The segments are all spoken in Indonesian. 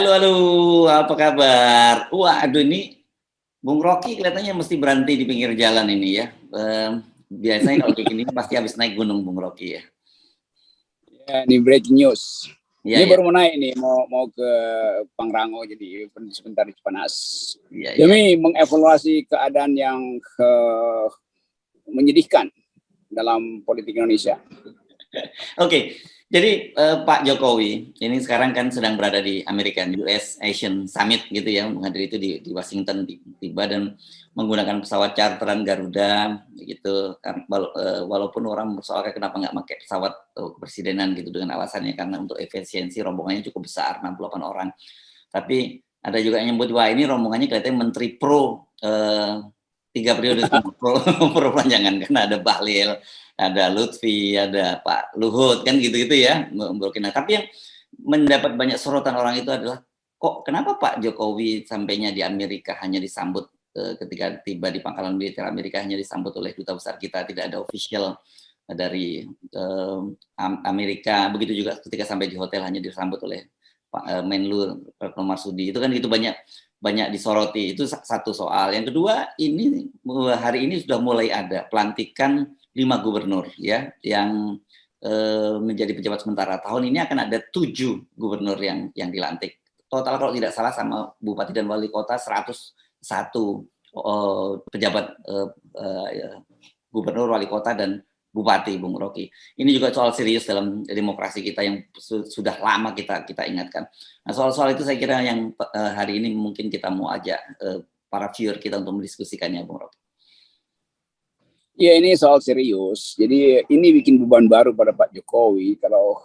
Halo, halo, apa kabar? Waduh, ini Bung Rocky kelihatannya mesti berhenti di pinggir jalan ini ya. Biasanya kalau kayak gini pasti habis naik gunung Bung Rocky ya. Ya, ini breaking news. Ya, ini ya. baru mau naik nih, mau ke Pangrango, jadi sebentar di Cipanas. Ya, Demi mengevaluasi keadaan yang menyedihkan dalam politik Indonesia. Oke, jadi Pak Jokowi ini sekarang kan sedang berada di Amerika, US Asian Summit gitu ya, menghadiri itu di Washington, tiba dan menggunakan pesawat charteran Garuda gitu. Walaupun orang mempersoalkan kenapa nggak pakai pesawat kepresidenan gitu dengan alasannya karena untuk efisiensi rombongannya cukup besar, 68 orang. Tapi ada juga yang nyebut wah ini rombongannya kelihatannya menteri pro 3 periode pro perpanjangan karena ada Bahlil, ada Lutfi, ada Pak Luhut kan gitu-gitu ya. Tapi yang mendapat banyak sorotan orang itu adalah kok kenapa Pak Jokowi sampainya di Amerika hanya disambut ketika tiba di pangkalan militer Amerika hanya disambut oleh duta besar kita, tidak ada official dari Amerika. Begitu juga ketika sampai di hotel hanya disambut oleh Pak Menlu Retno Marsudi. Itu kan gitu banyak disoroti. Itu satu soal. Yang kedua, ini hari ini sudah mulai ada pelantikan 5 gubernur ya yang menjadi pejabat sementara. Tahun ini akan ada 7 gubernur yang dilantik. Total kalau tidak salah sama bupati dan wali kota 101 pejabat gubernur, wali kota dan bupati, Bung Rocky. Ini juga soal serius dalam demokrasi kita yang sudah lama kita ingatkan. Nah, soal-soal itu saya kira yang hari ini mungkin kita mau ajak para viewer kita untuk mendiskusikannya, Bung Rocky. Ya, ini soal serius. Jadi ini bikin beban baru pada Pak Jokowi kalau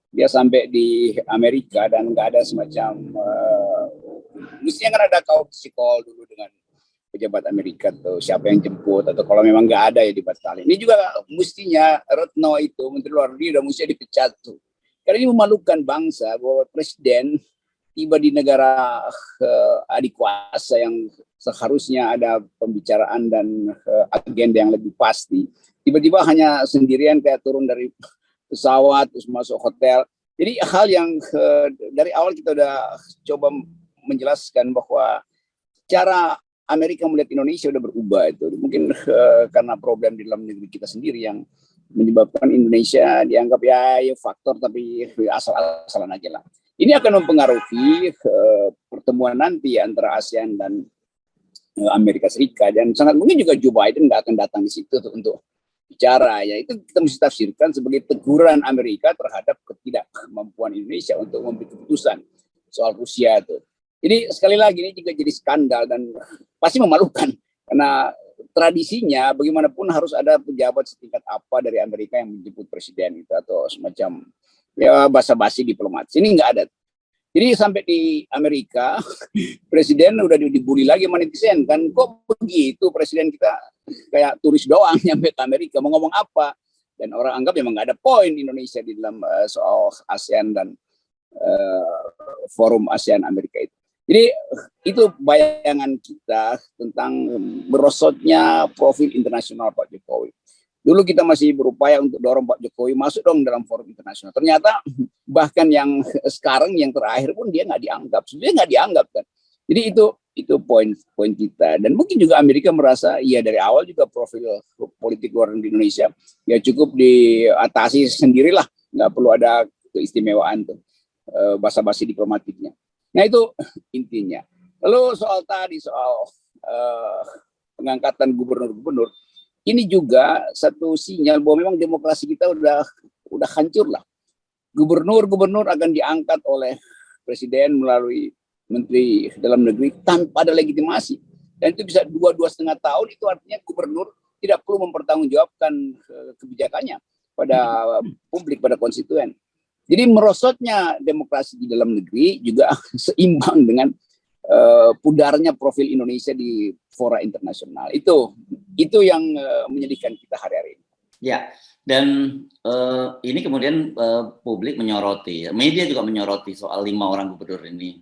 dia sampai di Amerika dan nggak ada semacam mestinya kan ada courtesy call dulu dengan pejabat Amerika tuh siapa yang jemput atau kalau memang nggak ada ya dibatalin. Ini juga mestinya Retno itu Menteri Luar Negeri udah mesti dipecat tuh. Karena ini memalukan bangsa bahwa presiden tiba di negara adik kuasa yang seharusnya ada pembicaraan dan agenda yang lebih pasti. Tiba-tiba hanya sendirian kayak turun dari pesawat terus masuk hotel. Jadi hal yang dari awal kita udah coba menjelaskan bahwa cara Amerika melihat Indonesia udah berubah itu. Mungkin karena problem di dalam negeri kita sendiri yang menyebabkan Indonesia dianggap ya faktor tapi asal-asalan aja lah. Ini akan mempengaruhi pertemuan nanti antara ASEAN dan Amerika Serikat dan sangat mungkin juga Joe Biden nggak akan datang di situ untuk bicara ya. Itu kita mesti tafsirkan sebagai teguran Amerika terhadap ketidakmampuan Indonesia untuk membuat keputusan soal Rusia itu. Jadi sekali lagi ini juga jadi skandal dan pasti memalukan karena tradisinya bagaimanapun harus ada pejabat setingkat apa dari Amerika yang menjemput presiden itu atau semacam ya basa-basi diplomatis. Ini nggak ada. Jadi sampai di Amerika presiden udah dibully lagi sama netizen kan, kok begitu presiden kita kayak turis doang nyampe ke Amerika mau ngomong apa, dan orang anggap memang nggak ada poin Indonesia di dalam soal ASEAN dan forum ASEAN Amerika itu. Jadi itu bayangan kita tentang merosotnya profil internasional Pak Jokowi. Dulu kita masih berupaya untuk dorong Pak Jokowi masuk dong dalam forum internasional. Ternyata bahkan yang sekarang yang terakhir pun dia nggak dianggap. Sebenarnya nggak dianggap kan. Jadi itu poin kita. Dan mungkin juga Amerika merasa ya dari awal juga profil politik luar negeri Indonesia ya cukup diatasi sendirilah. Nggak perlu ada keistimewaan tuh basa-basi diplomatiknya. Nah itu intinya. Lalu soal pengangkatan gubernur-gubernur. Ini juga satu sinyal bahwa memang demokrasi kita udah hancur lah. Gubernur-gubernur akan diangkat oleh presiden melalui menteri dalam negeri tanpa ada legitimasi. Dan itu bisa 2,5 tahun, itu artinya gubernur tidak perlu mempertanggungjawabkan kebijakannya pada publik, pada konstituen. Jadi merosotnya demokrasi di dalam negeri juga seimbang dengan pudarnya profil Indonesia di fora internasional. Itu yang menyedihkan kita hari-hari ini. Ya, dan ini kemudian publik menyoroti, media juga menyoroti soal 5 orang gubernur ini.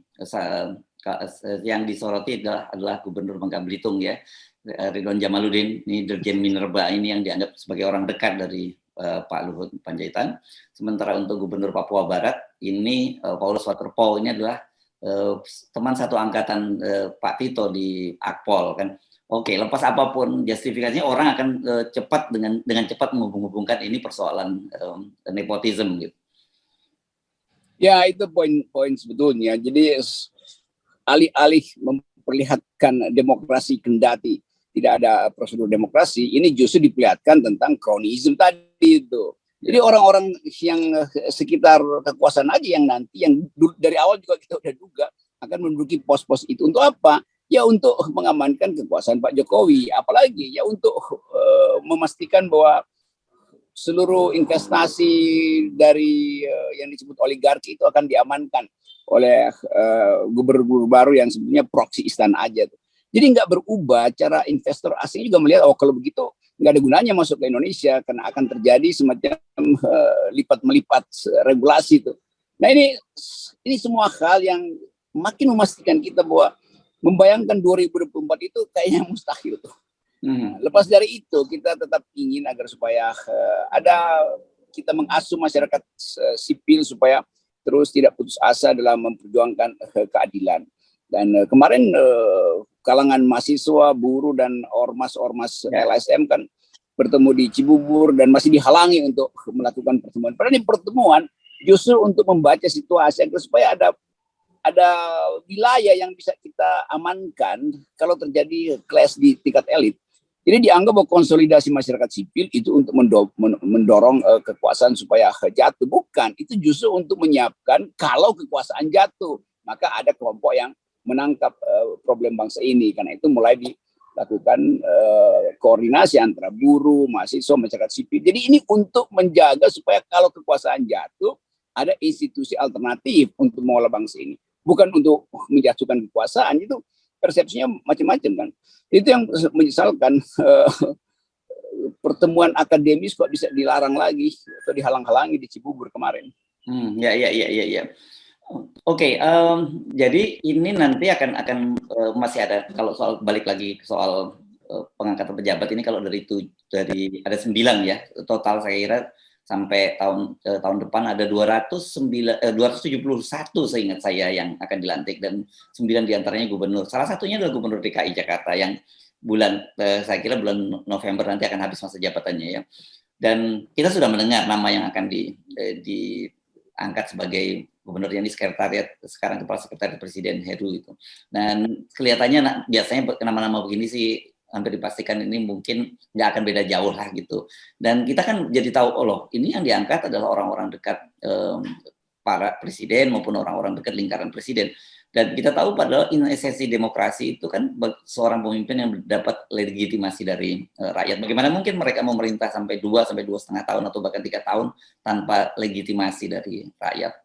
Yang disoroti adalah Gubernur Bangka Belitung ya, Ridwan Jamaluddin, ini Dirjen Minerba ini yang dianggap sebagai orang dekat dari Pak Luhut Panjaitan. Sementara untuk Gubernur Papua Barat ini Paulus Waterpauw ini adalah teman satu angkatan Pak Tito di Akpol kan. Oke, lepas apapun justifikasinya orang akan cepat dengan cepat menghubung-hubungkan ini persoalan nepotisme gitu. Ya, itu poin sebetulnya. Jadi alih-alih memperlihatkan demokrasi kendati tidak ada prosedur demokrasi, ini justru diperlihatkan tentang kronisme tadi itu. Jadi orang-orang yang sekitar kekuasaan aja yang nanti yang dari awal juga kita udah duga akan menduduki pos-pos itu untuk apa? Ya untuk mengamankan kekuasaan Pak Jokowi, apalagi ya untuk memastikan bahwa seluruh investasi dari yang disebut oligarki itu akan diamankan oleh gubernur baru yang sebenarnya proksi istana aja tuh. Jadi nggak berubah, cara investor asing juga melihat, oh kalau begitu nggak ada gunanya masuk ke Indonesia karena akan terjadi semacam lipat melipat regulasi itu. Nah ini semua hal yang makin memastikan kita bahwa membayangkan 2024 itu kayaknya mustahil tuh. Lepas dari itu kita tetap ingin agar supaya kita mengasuh masyarakat sipil supaya terus tidak putus asa dalam memperjuangkan keadilan. Dan kemarin kalangan mahasiswa, buruh dan ormas-ormas LSM kan bertemu di Cibubur dan masih dihalangi untuk melakukan pertemuan. Padahal ini pertemuan justru untuk membaca situasi agar supaya ada wilayah yang bisa kita amankan kalau terjadi clash di tingkat elit. Jadi dianggap bahwa konsolidasi masyarakat sipil itu untuk mendorong kekuasaan supaya jatuh. Bukan, itu justru untuk menyiapkan kalau kekuasaan jatuh. Maka ada kelompok yang menangkap problem bangsa ini. Karena itu mulai dilakukan koordinasi antara buruh, mahasiswa, masyarakat sipil. Jadi ini untuk menjaga supaya kalau kekuasaan jatuh, ada institusi alternatif untuk mengolah bangsa ini. Bukan untuk menjatuhkan kekuasaan, itu persepsinya macam-macam kan. Itu yang menyesalkan pertemuan akademis kok bisa dilarang lagi atau dihalang-halangi di Cibubur kemarin. Ya. Oke, jadi ini nanti akan masih ada, kalau soal balik lagi ke soal pengangkatan pejabat ini, kalau dari ada 9 ya total, saya kira sampai tahun depan ada 271 seingat saya yang akan dilantik, dan 9 diantaranya gubernur. Salah satunya adalah gubernur DKI Jakarta yang saya kira bulan November nanti akan habis masa jabatannya ya. Dan kita sudah mendengar nama yang akan diangkat sebagai gubernur yang di sekretariat sekarang, kepala sekretariat presiden Heru itu. Dan kelihatannya biasanya nama-nama begini sih hampir dipastikan ini mungkin nggak akan beda jauh lah gitu. Dan kita kan jadi tahu, oh loh, ini yang diangkat adalah orang-orang dekat para presiden maupun orang-orang dekat lingkaran presiden. Dan kita tahu padahal esensi demokrasi itu kan seorang pemimpin yang dapat legitimasi dari rakyat. Bagaimana mungkin mereka memerintah sampai 2-2,5 tahun atau bahkan 3 tahun tanpa legitimasi dari rakyat?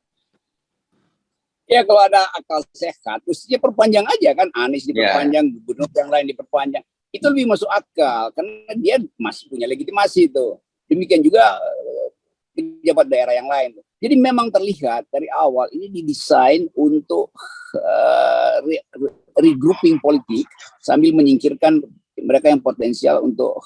Ya kalau ada akal sehat, mestinya perpanjang aja kan, Anies diperpanjang, gubernur yang lain diperpanjang. Itu lebih masuk akal karena dia masih punya legitimasi itu. Demikian juga pejabat daerah yang lain. Jadi memang terlihat dari awal ini didesain untuk regrouping politik sambil menyingkirkan mereka yang potensial untuk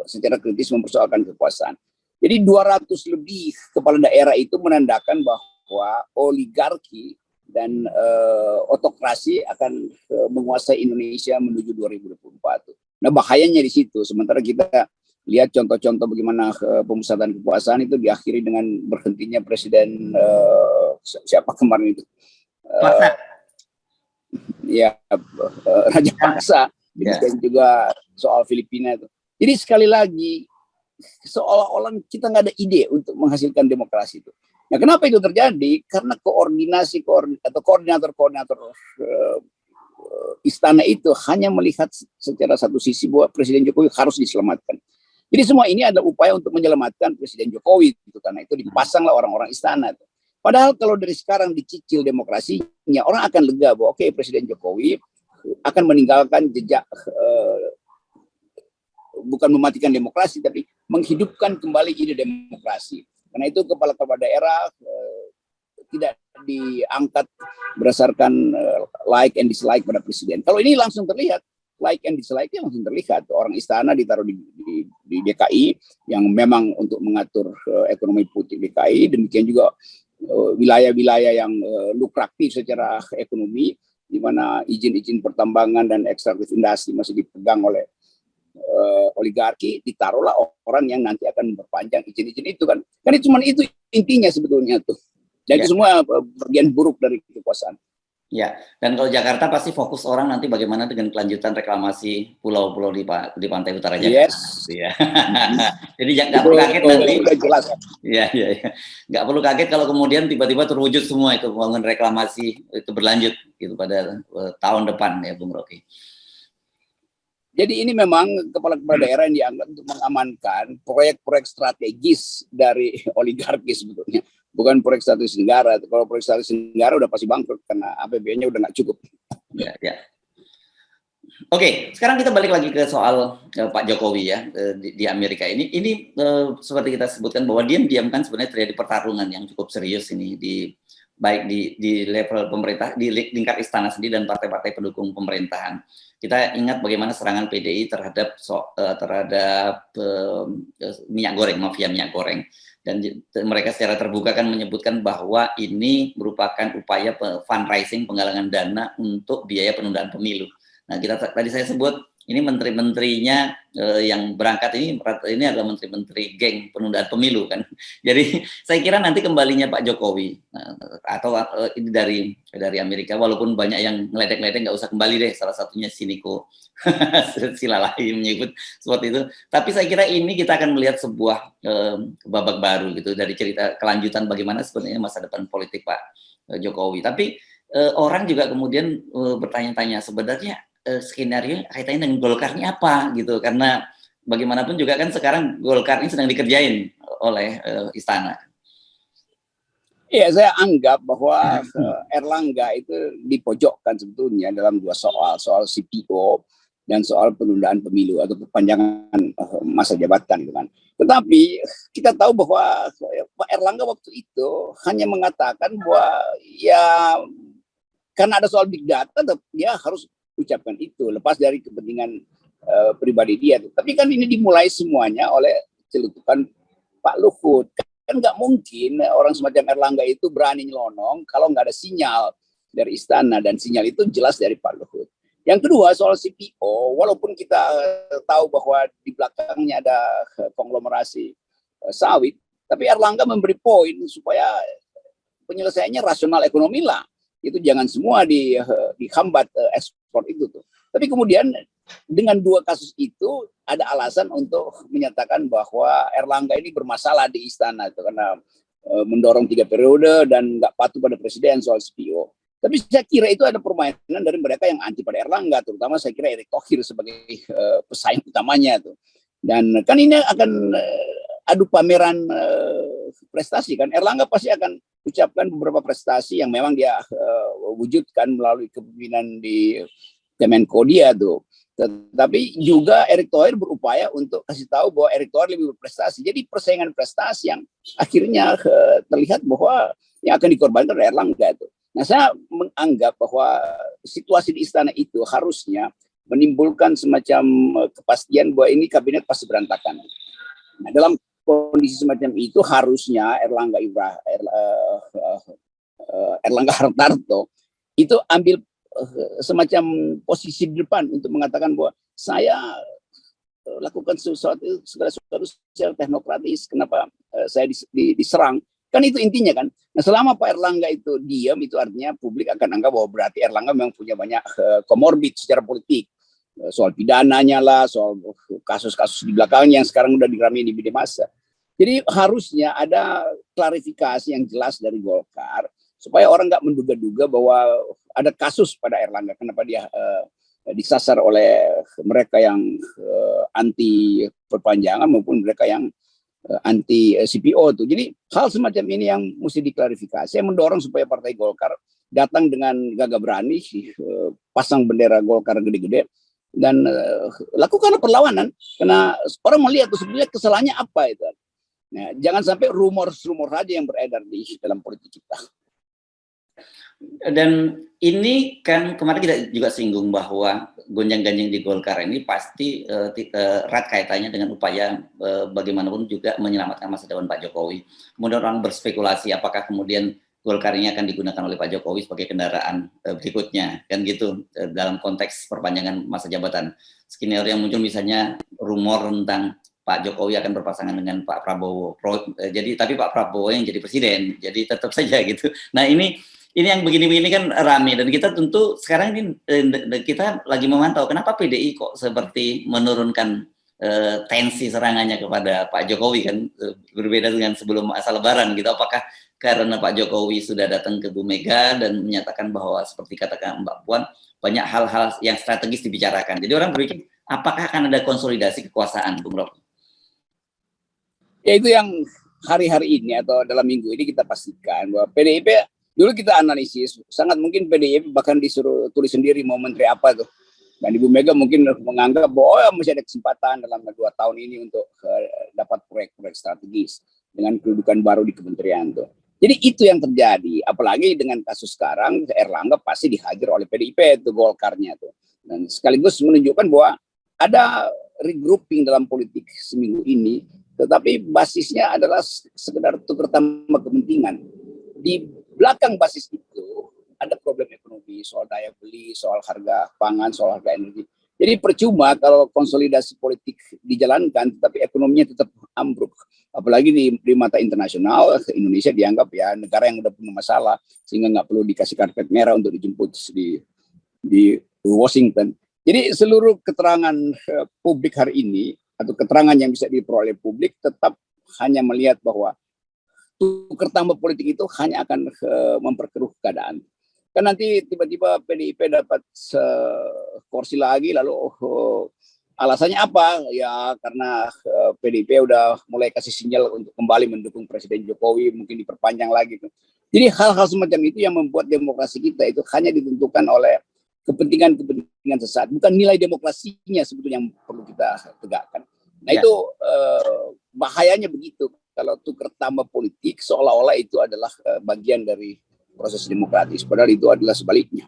secara kritis mempersoalkan kekuasaan. Jadi 200 lebih kepala daerah itu menandakan bahwa oligarki dan otokrasi akan menguasai Indonesia menuju 2024. Nah bahayanya di situ. Sementara kita lihat contoh-contoh bagaimana pemusatan kekuasaan itu diakhiri dengan berhentinya presiden siapa kemarin itu? Raja Paksa. Demikian juga soal Filipina itu. Jadi sekali lagi seolah-olah kita nggak ada ide untuk menghasilkan demokrasi itu. Nah, kenapa itu terjadi? Karena koordinator istana itu hanya melihat secara satu sisi bahwa Presiden Jokowi harus diselamatkan. Jadi semua ini adalah upaya untuk menyelamatkan Presiden Jokowi, gitu. Karena itu dipasanglah orang-orang istana. Padahal kalau dari sekarang dicicil demokrasinya, orang akan lega bahwa oke, Presiden Jokowi akan meninggalkan jejak bukan mematikan demokrasi, tapi menghidupkan kembali ide demokrasi. Karena itu kepala-kepala daerah tidak diangkat berdasarkan like and dislike pada presiden. Kalau ini langsung terlihat, like and dislike-nya langsung terlihat. Orang istana ditaruh di DKI yang memang untuk mengatur ekonomi politik DKI. Demikian juga wilayah-wilayah yang lukratif secara ekonomi, di mana izin-izin pertambangan dan ekstraktif industri masih dipegang oleh oligarki, ditaruhlah orang yang nanti akan memperpanjang izin-izin itu kan. Kan itu cuma itu intinya sebetulnya tuh. Dan itu semua bagian buruk dari kekuasaan. Ya, dan kalau Jakarta pasti fokus orang nanti bagaimana dengan kelanjutan reklamasi pulau-pulau di pantai utara Jakarta. Yes. Ya. Jadi nggak perlu kaget nanti. Jelas. Ya, nggak perlu kaget kalau kemudian tiba-tiba terwujud semua itu pembangunan reklamasi itu berlanjut gitu pada tahun depan ya, Bung Rocky. Jadi ini memang kepala-kepala daerah yang dianggap untuk mengamankan proyek-proyek strategis dari oligarki sebetulnya. Bukan proyek strategis negara. Kalau proyek strategis negara udah pasti bangkrut karena APBN-nya udah nggak cukup. Ya. Oke, sekarang kita balik lagi ke soal Pak Jokowi ya di Amerika ini. Ini seperti kita sebutkan bahwa diam-diam kan sebenarnya terjadi pertarungan yang cukup serius ini baik di level pemerintah, di lingkar istana sendiri dan partai-partai pendukung pemerintahan. Kita ingat bagaimana serangan PDI terhadap minyak goreng, mafia minyak goreng. Dan mereka secara terbuka kan menyebutkan bahwa ini merupakan upaya fundraising, penggalangan dana untuk biaya penundaan pemilu. Nah, tadi saya sebut ini menteri-menterinya yang berangkat ini adalah menteri-menteri geng penundaan pemilu kan. Jadi saya kira nanti kembalinya Pak Jokowi atau ini dari Amerika, walaupun banyak yang ngeledek-ledek nggak usah kembali deh, salah satunya Siniko Silalahi menyebut seperti itu. Tapi saya kira ini kita akan melihat sebuah babak baru gitu dari cerita kelanjutan bagaimana sebenarnya masa depan politik Pak Jokowi. Tapi orang juga kemudian bertanya-tanya sebenarnya skenario kaitannya dengan Golkar ini apa gitu, karena bagaimanapun juga kan sekarang Golkar ini sedang dikerjain oleh istana. Iya, saya anggap bahwa Erlangga itu dipojokkan sebetulnya dalam dua soal CPO dan soal penundaan pemilu atau perpanjangan masa jabatan gitu kan. Tetapi kita tahu bahwa Pak Erlangga waktu itu hanya mengatakan bahwa ya karena ada soal big data dia harus ucapkan itu lepas dari kepentingan pribadi dia. Tapi kan ini dimulai semuanya oleh celutukan Pak Luhut. Kan nggak mungkin orang semacam Erlangga itu berani nyelonong kalau nggak ada sinyal dari istana, dan sinyal itu jelas dari Pak Luhut. Yang kedua soal CPO, walaupun kita tahu bahwa di belakangnya ada konglomerasi sawit, tapi Erlangga memberi poin supaya penyelesaiannya rasional ekonomi lah. Itu jangan semua dihambat ekspor itu tuh. Tapi kemudian dengan dua kasus itu ada alasan untuk menyatakan bahwa Erlangga ini bermasalah di istana itu karena mendorong 3 periode dan nggak patuh pada presiden soal CPO. Tapi saya kira itu ada permainan dari mereka yang anti pada Erlangga, terutama saya kira Erick Thohir sebagai pesaing utamanya tuh. Dan kan ini akan adu pameran prestasi kan. Erlangga pasti akan ucapkan beberapa prestasi yang memang dia wujudkan melalui kepemimpinan di Kemenko dia tuh. Tetapi juga Erick Thohir berupaya untuk kasih tahu bahwa Erick Thohir lebih berprestasi. Jadi persaingan prestasi yang akhirnya terlihat bahwa yang akan dikorbankan oleh Erlangga itu. Nah, saya menganggap bahwa situasi di istana itu harusnya menimbulkan semacam kepastian bahwa ini kabinet pasti berantakan. Nah, dalam kondisi semacam itu harusnya Erlangga Hartarto itu ambil semacam posisi di depan untuk mengatakan bahwa saya lakukan segala sesuatu secara teknokratis, kenapa saya diserang, kan itu intinya kan. Nah, selama Pak Erlangga itu diam, itu artinya publik akan anggap bahwa berarti Erlangga memang punya banyak komorbid secara politik, soal pidananya lah, soal kasus-kasus di belakangnya yang sekarang udah diramai di media massa. Jadi harusnya ada klarifikasi yang jelas dari Golkar supaya orang nggak menduga-duga bahwa ada kasus pada Erlangga, kenapa dia disasar oleh mereka yang anti perpanjangan maupun mereka yang anti CPO tuh. Jadi hal semacam ini yang mesti diklarifikasi. Saya mendorong supaya Partai Golkar datang dengan gagah berani, pasang bendera Golkar gede-gede dan lakukan perlawanan, karena orang melihat tuh sebenarnya kesalahannya apa itu. Nah, jangan sampai rumor-rumor saja yang beredar di dalam politik kita. Dan ini kan kemarin kita juga singgung bahwa gonjang-ganjing di Golkar ini pasti erat kaitannya dengan upaya bagaimanapun juga menyelamatkan masa depan Pak Jokowi. Kemudian orang berspekulasi apakah kemudian Golkar ini akan digunakan oleh Pak Jokowi sebagai kendaraan berikutnya, kan gitu, dalam konteks perpanjangan masa jabatan. Skenario yang muncul misalnya rumor tentang Pak Jokowi akan berpasangan dengan Pak Prabowo. Jadi tapi Pak Prabowo yang jadi presiden, jadi tetap saja gitu. Nah ini yang begini-begini kan rame dan kita tentu sekarang ini kita lagi memantau kenapa PDI kok seperti menurunkan tensi serangannya kepada Pak Jokowi kan berbeda dengan sebelum masa Lebaran gitu. Apakah karena Pak Jokowi sudah datang ke Bu Mega dan menyatakan bahwa seperti katakan Mbak Puan banyak hal-hal yang strategis dibicarakan. Jadi orang berpikir apakah akan ada konsolidasi kekuasaan, Bung Rob? Ya itu yang hari-hari ini atau dalam minggu ini kita pastikan bahwa PDIP dulu kita analisis, sangat mungkin PDIP bahkan disuruh tulis sendiri mau menteri apa tuh. Dan Ibu Mega mungkin menganggap bahwa masih ada kesempatan dalam 2 tahun ini untuk dapat proyek-proyek strategis dengan kedudukan baru di kementerian tuh. Jadi itu yang terjadi, apalagi dengan kasus sekarang Erlangga pasti dihajar oleh PDIP itu Golkarnya tuh. Dan sekaligus menunjukkan bahwa ada regrouping dalam politik seminggu ini, tetapi basisnya adalah sekedar tukar tambah kepentingan. Di belakang basis itu ada problem ekonomi, soal daya beli, soal harga pangan, soal harga energi. Jadi percuma kalau konsolidasi politik dijalankan, tapi ekonominya tetap ambruk. Apalagi di mata internasional, Indonesia dianggap ya negara yang udah punya masalah, sehingga nggak perlu dikasih karpet merah untuk dijemput di Washington. Jadi seluruh keterangan publik hari ini, atau keterangan yang bisa diperoleh publik, tetap hanya melihat bahwa tukar tambah politik itu hanya akan memperkeruh keadaan. Kan nanti tiba-tiba PDIP dapat kursi lagi, lalu alasannya apa? Ya karena PDIP udah mulai kasih sinyal untuk kembali mendukung Presiden Jokowi, mungkin diperpanjang lagi. Jadi hal-hal semacam itu yang membuat demokrasi kita itu hanya ditentukan oleh kepentingan sesaat, bukan nilai demokrasinya sebetulnya yang perlu kita tegakkan. Nah itu bahayanya begitu. Kalau tukar tambah politik seolah-olah itu adalah bagian dari proses demokratis, padahal itu adalah sebaliknya.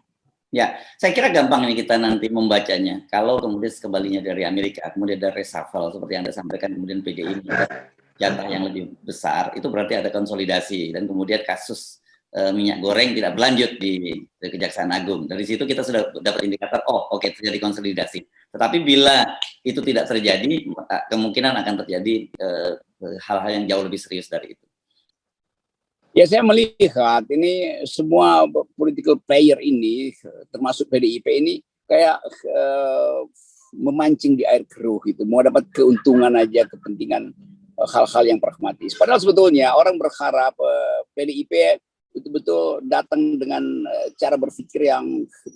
Ya, saya kira gampang nih kita nanti membacanya. Kalau kemudian kembalinya dari Amerika, kemudian ada reshuffle seperti yang Anda sampaikan, kemudian PDI jatah yang lebih besar, itu berarti ada konsolidasi dan kemudian kasus minyak goreng tidak berlanjut di Kejaksaan Agung. Dari situ kita sudah dapat indikator, oh oke, terjadi konsolidasi. Tetapi bila itu tidak terjadi, kemungkinan akan terjadi hal-hal yang jauh lebih serius dari itu. Ya saya melihat ini semua political player ini, termasuk PDIP ini kayak memancing di air keruh gitu, mau dapat keuntungan aja, kepentingan hal-hal yang pragmatis. Padahal sebetulnya orang berharap PDIP betul-betul datang dengan cara berpikir yang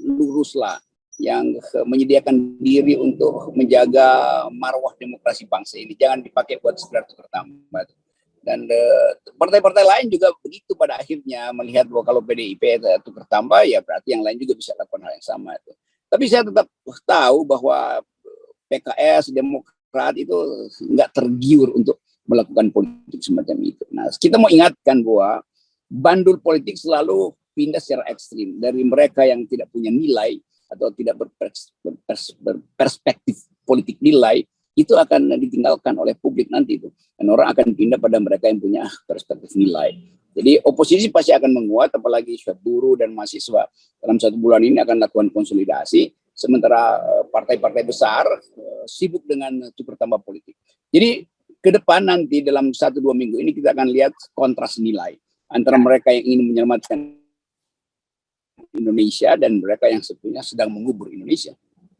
lurus lah, yang menyediakan diri untuk menjaga marwah demokrasi bangsa ini. Jangan dipakai buat sekedar tukar tambah. Dan partai-partai lain juga begitu pada akhirnya melihat bahwa kalau PDIP tukar tambah ya berarti yang lain juga bisa lakukan hal yang sama itu. Tapi saya tetap tahu bahwa PKS, Demokrat itu nggak tergiur untuk melakukan politik semacam itu. Nah, kita mau ingatkan bahwa bandul politik selalu pindah secara ekstrim dari mereka yang tidak punya nilai atau tidak berperspektif politik nilai, itu akan ditinggalkan oleh publik nanti itu. Dan orang akan pindah pada mereka yang punya perspektif nilai. Jadi oposisi pasti akan menguat, apalagi buruh dan mahasiswa dalam 1 bulan ini akan lakukan konsolidasi, sementara partai-partai besar sibuk dengan tukar tambah politik. Jadi ke depan nanti dalam 1-2 minggu ini kita akan lihat kontras nilai antara mereka yang ingin menyelamatkan Indonesia dan mereka yang sebetulnya sedang mengubur Indonesia.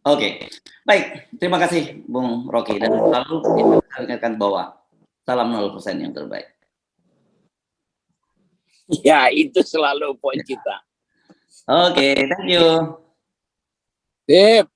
Oke, baik. Terima kasih Bung Rocky dan selalu kita ingatkan bahwa salam 0% yang terbaik. Ya, itu selalu poin kita. Oke, thank you. Sip.